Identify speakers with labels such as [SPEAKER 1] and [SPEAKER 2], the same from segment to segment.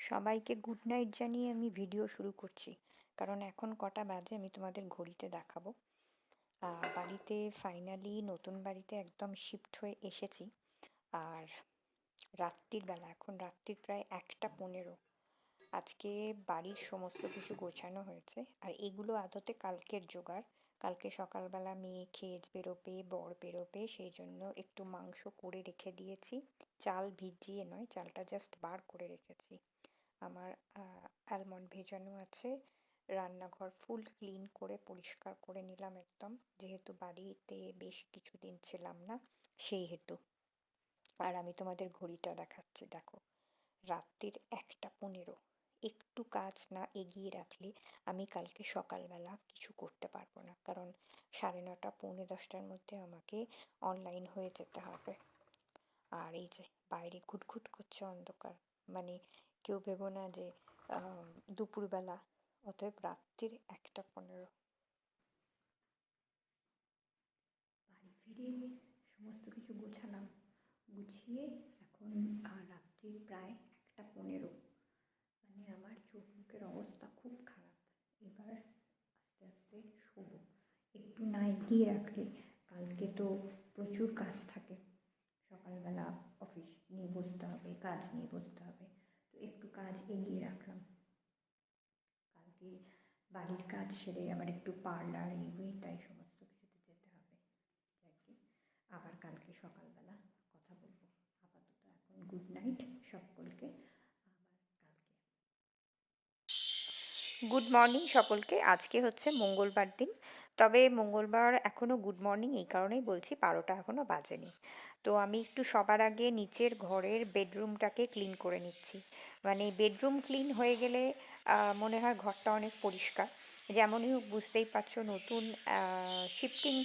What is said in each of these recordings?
[SPEAKER 1] সবাইকে good night জানিয়ে আমি ভিডিও শুরু করছি, কারণ এখন কটা বাজে আমি তোমাদের ঘড়িতে দেখাবো। বাড়িতে ফাইনালি নতুন বাড়িতে একদম শিফট হয়ে এসেছি। আর রাত্রির বেলা, এখন রাত্রির প্রায় 1টা 15। আজকে বাড়ির সমস্ত কিছু গোছানো হয়েছে, আর এগুলো আদতে কালকের জোগাড়। কালকে সকালবেলা মেয়ে খেয়ে বেরোবে, বর বেরোবে, সেই জন্য একটু মাংস করে রেখে দিয়েছি। চাল ভিজিয়ে নয়, চালটা জাস্ট বার করে রেখেছি। আমার অ্যালমন্ড ভেজানো আছে। রান্নাঘর ফুল ক্লিন করে পরিষ্কার করে নিলাম একদম, যেহেতু বাড়িতে বেশ কিছুদিন ছিলাম না সেই হেতু। আর আমি তোমাদের ঘড়িটা দেখাচ্ছি, দেখো রাত্রির 1টা 15। একটু কাজ না এগিয়ে রাখলে আমি কালকে সকালবেলা কিছু করতে পারবো না, কারণ 9:30 10:45 মধ্যে আমাকে অনলাইন হয়ে যেতে হবে। আর এই যে বাইরে ঘুটঘুট করছে অন্ধকার, মানে কেউ ভেবো না যে দুপুরবেলা। অতএব রাত্রির 1টা 15। বাড়ি ফিরে সমস্ত কিছু গোছালাম, গুছিয়ে এখন রাত্রির প্রায় 1টা 15। মানে আমার চোখ মুখের অবস্থা খুব খারাপ। এবার আস্তে আস্তে শোবো। একটু না এগিয়ে রাখলে কালকে তো প্রচুর কাজ থাকে। সকালবেলা অফিস নিয়ে বসতে হবে, কাজ নিয়ে বসতে হবে, তো একটু কাজ এগিয়ে রাখলাম। কালকে বাড়ির কাজ সেরে আবার একটু পার্লার এগোই, তাই সমস্ত কিছুতে যেতে হবে। যাকে আবার কালকে সকালবেলা কথা বলবো। আপাতত এখন গুড নাইট সকলকে, আবার কালকে। গুড মর্নিং সকলকে। আজকে হচ্ছে মঙ্গলবার দিন, তবে মঙ্গলবার এখনও গুড মর্নিং এই কারণেই বলছি, 12টা এখনও বাজেনি। তো আমি একটু সবার আগে নিচের ঘরের বেডরুমটাকে ক্লিন করে নিচ্ছি। মানে বেডরুম ক্লিন হয়ে গেলে মনে হয় ঘরটা অনেক পরিষ্কার। যেমনই হোক বুঝতেই পারছো, নতুন শিফটিং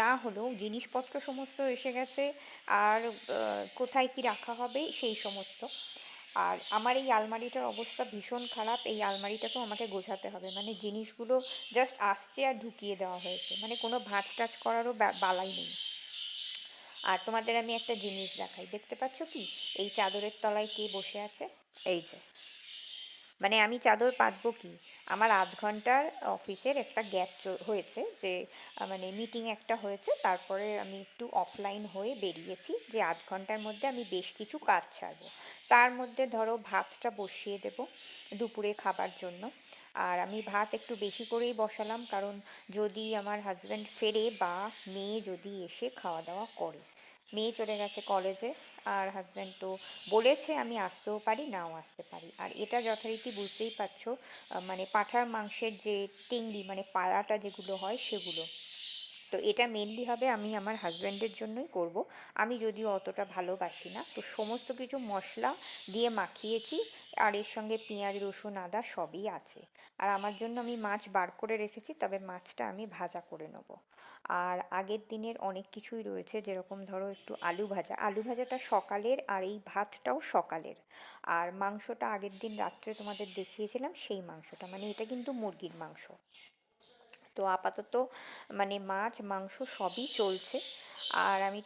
[SPEAKER 1] না হলেও জিনিসপত্র সমস্ত এসে গেছে। আর কোথায় কি রাখা হবে সেই সমস্ত। আর আমার এই আলমারিটার অবস্থা ভীষণ খারাপ। এই আলমারিটাকেও আমাকে গোছাতে হবে, মানে জিনিসগুলো জাস্ট আসছে আর ঢুকিয়ে দেওয়া হয়েছে, মানে কোনো ভাঁজ টাজ করারও বালাই নেই। আর তোমাদের আমি একটা জিনিস দেখাই, দেখতে পাচ্ছ কি এই চাদরের তলায় কে বসে আছে? এই যে, মানে আমি চাদর পাতবো কি, আমার আধ ঘন্টার অফিসের একটা গ্যাপ হয়েছে, যে মানে মিটিং একটা হয়েছে, তারপরে আমি একটু অফলাইন হয়ে বেরিয়েছি, যে আধ ঘন্টার মধ্যে আমি বেশ কিছু কাজ ছাড়বো। তার মধ্যে ধরো ভাতটা বসিয়ে দেব দুপুরে খাবার জন্য। আর আমি ভাত একটু বেশি করেই বসালাম, কারণ যদি আমার হাজব্যান্ড ফেরে বা মেয়ে যদি এসে খাওয়া দাওয়া করে। মেয়ে চলে গেছে কলেজে, আর হাজব্যান্ড তো বলেছে আমি আসতেও পারি নাও আসতে পারি। আর এটা যথারীতি বুঝতেই পারছো, মানে পাঁঠার মাংসের যে টিংলি, মানে পায়াটা যেগুলো হয় সেগুলো। তো এটা মেনলি হবে আমি আমার হাজব্যান্ডের জন্যই করব। আমি যদিও অতটা ভালোবাসি না, তো সমস্ত কিছু মশলা দিয়ে মাখিয়েছি। আর এর সঙ্গে পেঁয়াজ রসুন আদা সবই আছে। আর আমার জন্য আমি মাছ বার করে রেখেছি, তবে মাছটা আমি ভাজা করে নেব। আর আগের দিনের অনেক কিছুই রয়েছে, যেরকম ধরো একটু আলু ভাজা, আলু ভাজাটা সকালের, আর এই ভাতটাও সকালের। আর মাংসটা আগের দিন রাত্রে তোমাদের দেখিয়েছিলাম সেই মাংসটা, মানে এটা কিন্তু মুরগির মাংস। তো আপাতত মানে মাছ মাংস সবই চলছে। আর আমি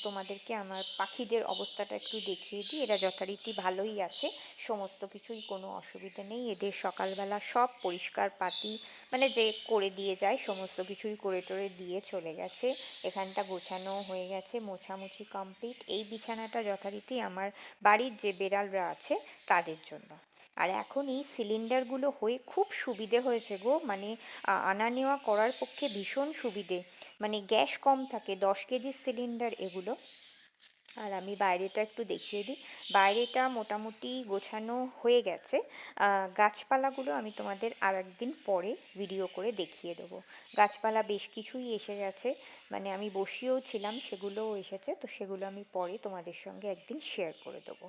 [SPEAKER 1] তোমাদেরকে আমার পাখিদের অবস্থাটা একটু দেখিয়ে দিই। এরা যথারীতি ভালোই আছে, সমস্ত কিছুই কোনো অসুবিধা নেই। এদের সকালবেলা সব পরিষ্কার পাতি, মানে যে করে দিয়ে যায় সমস্ত কিছুই করে টোরে দিয়ে চলে গেছে। এখানটা গোছানো হয়ে গেছে, মোছামুছি কমপ্লিট। এই বিছানাটা যথারীতি আমার বাড়ির যে বেড়ালরা আছে তাদের জন্য। আর এখন এই সিলিন্ডারগুলো হয়ে খুব সুবিধে হয়েছে গো, মানে আনা নেওয়া করার পক্ষে ভীষণ সুবিধে। মানে গ্যাস কম থাকে, 10 কেজির সিলিন্ডার এগুলো। আর আমি বাইরেটা একটু দেখিয়ে দিই। বাইরেটা মোটামুটি গোছানো হয়ে গেছে। গাছপালাগুলো আমি তোমাদের আর একদিন পরে ভিডিও করে দেখিয়ে দেবো। গাছপালা বেশ কিছুই এসে গেছে, মানে আমি বসিয়েও ছিলাম, সেগুলোও এসেছে, তো সেগুলো আমি পরে তোমাদের সঙ্গে একদিন শেয়ার করে দেবো।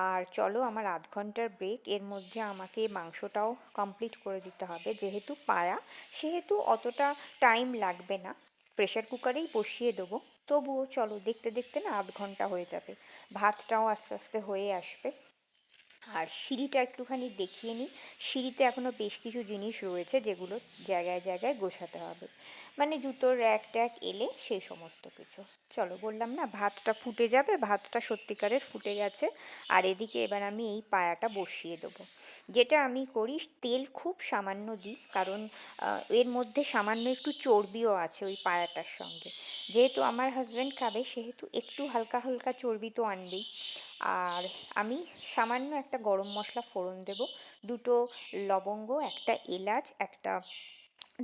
[SPEAKER 1] আর চলো, আমার আধ ঘন্টার ব্রেক, এর মধ্যে আমাকে মাংসটাও কমপ্লিট করে দিতে হবে। যেহেতু পায়া, সেহেতু অতটা টাইম লাগবে না, প্রেশার কুকারেই বসিয়ে দেবো। তবুও চলো, দেখতে দেখতে না আধ ঘন্টা হয়ে যাবে, ভাতটাও আস্তে আস্তে হয়ে আসবে। আর সিঁড়িটা একটুখানি দেখিয়ে নিই। সিঁড়িতে এখনও বেশ কিছু জিনিস রয়েছে যেগুলো জায়গায় জায়গায় গোছাতে হবে, মানে জুতোর র্যাক ট্যাক এলে সেই সমস্ত কিছু। চলো, বললাম না ভাতটা ফুটে যাবে, ভাতটা সত্যিকারের ফুটে গেছে। আর এদিকে এবার আমি এই পায়াটা বসিয়ে দেবো। যেটা আমি করি, তেল খুব সামান্য দিই, কারণ এর মধ্যে সামান্য একটু চর্বিও আছে ওই পায়াটার সঙ্গে। যেহেতু আমার হাজব্যান্ড খাবে, সেহেতু একটু হালকা হালকা চর্বি তো আনবেই। আর আমি সামান্য একটা গরম মশলা ফোড়ন দেব, দুটো লবঙ্গ, একটা এলাচ, একটা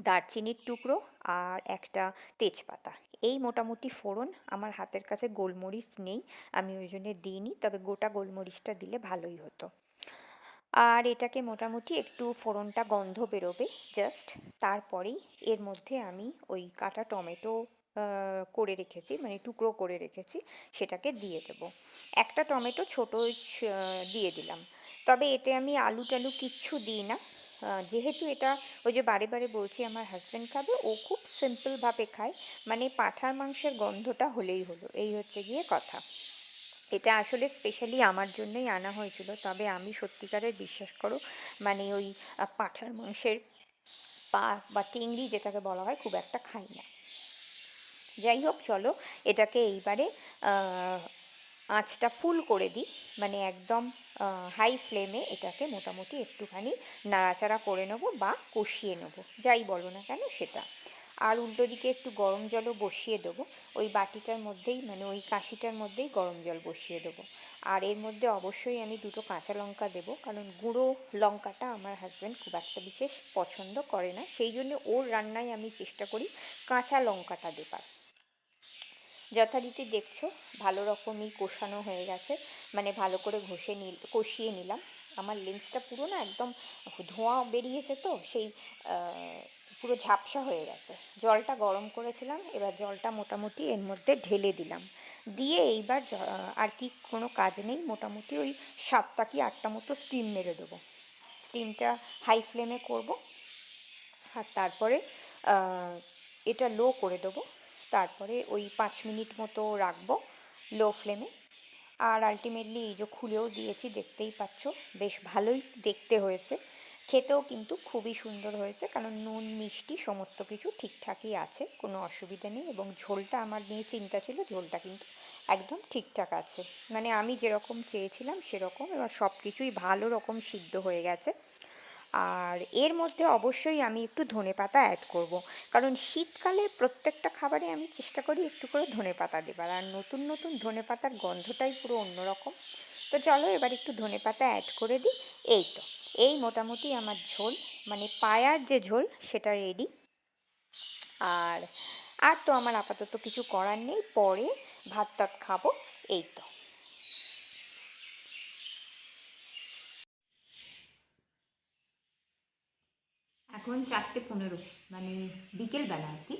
[SPEAKER 1] দারচিনির টুকরো, আর একটা তেজপাতা। এই মোটামুটি ফোড়ন। আমার হাতের কাছে গোলমরিচ নেই, আমি ওই জন্যে দিইনি, তবে গোটা গোলমরিচটা দিলে ভালোই হতো। আর এটাকে মোটামুটি একটু ফোড়নটা গন্ধ বেরোবে জাস্ট, তারপরেই এর মধ্যে আমি ওই কাটা টমেটো করে রেখেছি, মানে টুকরো করে রেখেছি, সেটাকে দিয়ে দেব। একটা টমেটো ছোটো দিয়ে দিলাম। তবে এতে আমি আলু টালু কিচ্ছু দিই না, যেহেতু এটা, ওই যে বারে বারে বলছি, আমার হাজব্যান্ড খাবে, ও খুব সিম্পলভাবে খায়, মানে পাঁঠার মাংসের গন্ধটা হলেই হলো, এই হচ্ছে গিয়ে কথা। এটা আসলে স্পেশালি আমার জন্যই আনা হয়েছিল, তবে আমি সত্যিকারের, বিশ্বাস করো, মানে ওই পাঁঠার মাংসের পা বা চিংড়ি যেটাকে বলা হয় খুব একটা খাই না। যাই হোক, চলো এটাকে এইবারে আঁচটা ফুল করে দিই, মানে একদম হাই ফ্লেমে এটাকে মোটামুটি একটুখানি নাড়াচাড়া করে নেবো বা কষিয়ে নেবো, যাই বলো না কেন সেটা। আর উল্টো দিকে একটু গরম জলও বসিয়ে দেবো, ওই বাটিটার মধ্যেই, মানে ওই কাশিটার মধ্যেই গরম জল বসিয়ে দেবো। আর এর মধ্যে অবশ্যই আমি দুটো কাঁচা লঙ্কা দেবো, কারণ গুঁড়ো লঙ্কাটা আমার হাজব্যান্ড খুব একটা বিশেষ পছন্দ করে না, সেই জন্য ওর রান্নায় আমি চেষ্টা করি কাঁচা লঙ্কাটা দেবার। যথারীতি দেখছো ভালো রকমই কষানো হয়ে গেছে, মানে ভালো করে কষিয়ে নিলাম। আমার লেন্সটা পুরো না একদম ধোঁয়া বেরিয়েছে, তো সেই পুরো ঝাপসা হয়ে গেছে। জলটা গরম করেছিলাম, এবার জলটা মোটামুটি এর মধ্যে ঢেলে দিলাম। দিয়ে এইবার আর কি কোনো কাজ নেই, মোটামুটি ওই 7টা কি 8টা মতো স্টিম মেরে দেবো। স্টিমটা হাই ফ্লেমে করব, আর তারপরে এটা লো করে দেবো। তারপরে ওই 5 মিনিট মতো রাখবো লো ফ্লেমে। আর আলটিমেটলি এই যে খুলেও দিয়েছি, দেখতেই পাচ্ছ, বেশ ভালোই দেখতে হয়েছে। খেতেও কিন্তু খুবই সুন্দর হয়েছে, কারণ নুন মিষ্টি সমস্ত কিছু ঠিকঠাকই আছে, কোনো অসুবিধা নেই। এবং ঝোলটা আমার নিয়ে চিন্তা ছিল, ঝোলটা কিন্তু একদম ঠিকঠাক আছে, মানে আমি যেরকম চেয়েছিলাম সেরকম। এবার সব কিছুই ভালো রকম সিদ্ধ হয়ে গেছে। আর এর মধ্যে অবশ্যই আমি একটু ধনেপাতা অ্যাড করব, কারণ শীতকালে প্রত্যেকটা খাবারে আমি চেষ্টা করি একটু করে ধনেপাতা দেবার, আর নতুন নতুন ধনেপাতার গন্ধটাই পুরো অন্যরকম। তো চলো এবার একটু ধনেপাতা অ্যাড করে দিই। এই তো, এই মোটামুটি আমার ঝোল, মানে পায়ার যে ঝোল, সেটা রেডি। আর আর তো আমার আপাতত কিছু করার নেই, পরে ভাত টাত খাবো, এই তো। এখন 4:15, মানে বিকেলবেলা আর কি।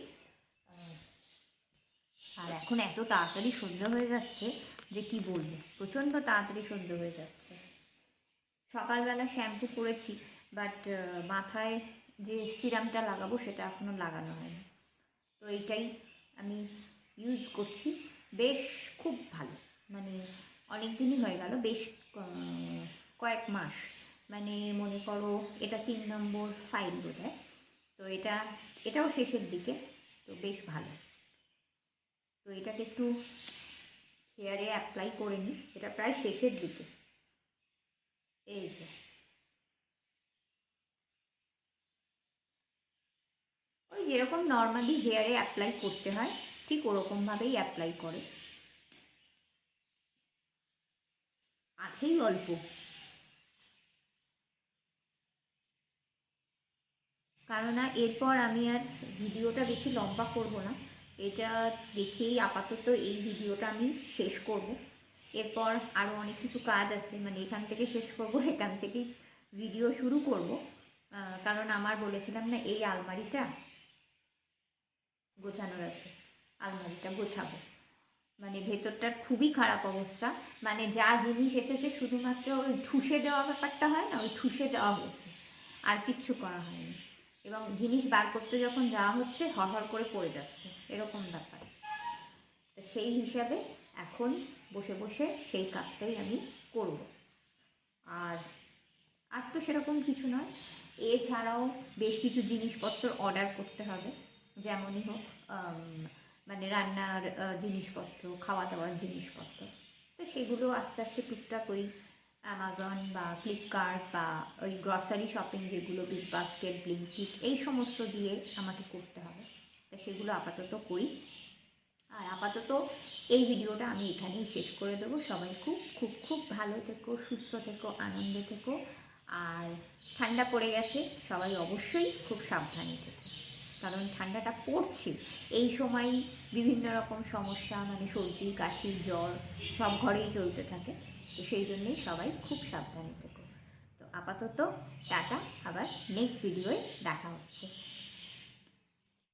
[SPEAKER 1] আর এখন এত তাড়াতাড়ি সন্ধ্যা হয়ে যাচ্ছে যে কি বলবো, প্রচণ্ড তাড়াতাড়ি সন্ধ্যা হয়ে যাচ্ছে। সকালবেলা শ্যাম্পু করেছি, বাট মাথায় যে সিরামটা লাগাবো সেটা এখনও লাগানো হয়নি। তো এইটাই আমি ইউজ করছি, বেশ খুব ভালো, মানে অনেক দিনই হয়ে গেল, বেশ কয়েক মাস, মানে মনে করো এটা 3 নম্বর ফাইল বোধহয়। তো এটাও শেষের দিকে, তো বেশ ভালো। তো এটাকে একটু হেয়ারে অ্যাপ্লাই করে নিই, এটা প্রায় শেষের দিকে। এই যে, ওই যেরকম নর্মালি হেয়ারে অ্যাপ্লাই করতে হয় ঠিক ওরকমভাবেই অ্যাপ্লাই করে, আছেই অল্প। কেননা এরপর আমি আর ভিডিওটা বেশি লম্বা করব না, এটা দেখেই আপাতত এই ভিডিওটা আমি শেষ করব। এরপর আরও অনেক কিছু কাজ আছে, মানে এখান থেকে শেষ করব, এখান থেকেই ভিডিও শুরু করব। কারণ আমার বলেছিলাম না এই আলমারিটা গোছানোর আছে, আলমারিটা গোছাবো। মানে ভেতরটার খুবই খারাপ অবস্থা, মানে যা জিনিস এসেছে শুধুমাত্র ওই ঠুসে দেওয়া ব্যাপারটা হয় না, ওই ঠুসে দেওয়া হয়েছে, আর কিচ্ছু করা হয়নি। এবং জিনিস বার করতে যখন যাওয়া হচ্ছে হড়হড় করে পড়ে যাচ্ছে, এরকম ব্যাপার। তো সেই হিসাবে এখন বসে বসে সেই কাজটাই আমি করব। আর সেরকম কিছু নয়। এছাড়াও বেশ কিছু জিনিসপত্র অর্ডার করতে হবে, যেমনই হোক, মানে রান্নার জিনিসপত্র, খাওয়া দাওয়ার জিনিসপত্র। তো সেগুলো আস্তে আস্তে টুকটাক ওই অ্যামাজন বা ফ্লিপকার্ট বা ওই গ্রসারি শপিং যেগুলো, বিগ বাস্কেট, ব্লিঙ্কিট, এই সমস্ত দিয়ে আমাকে করতে হবে। তো সেগুলো আপাতত করি। আর আপাতত এই ভিডিওটা আমি এখানেই শেষ করে দেবো। সবাই খুব খুব খুব ভালো থেকো, সুস্থ থেকো, আনন্দে থেকো। আর ঠান্ডা পড়ে গেছে, সবাই অবশ্যই খুব সাবধানে থেকো, কারণ ঠান্ডাটা পড়ছে। এই সময় বিভিন্ন রকম সমস্যা, মানে সর্দি, কাশি, জ্বর সব ঘরেই চলতে থাকে। তো সেই জন্যেই সবাই খুব সাবধানে থেকো। তো আপাতত টাটা, আবার নেক্সট ভিডিওয় দেখা হচ্ছে।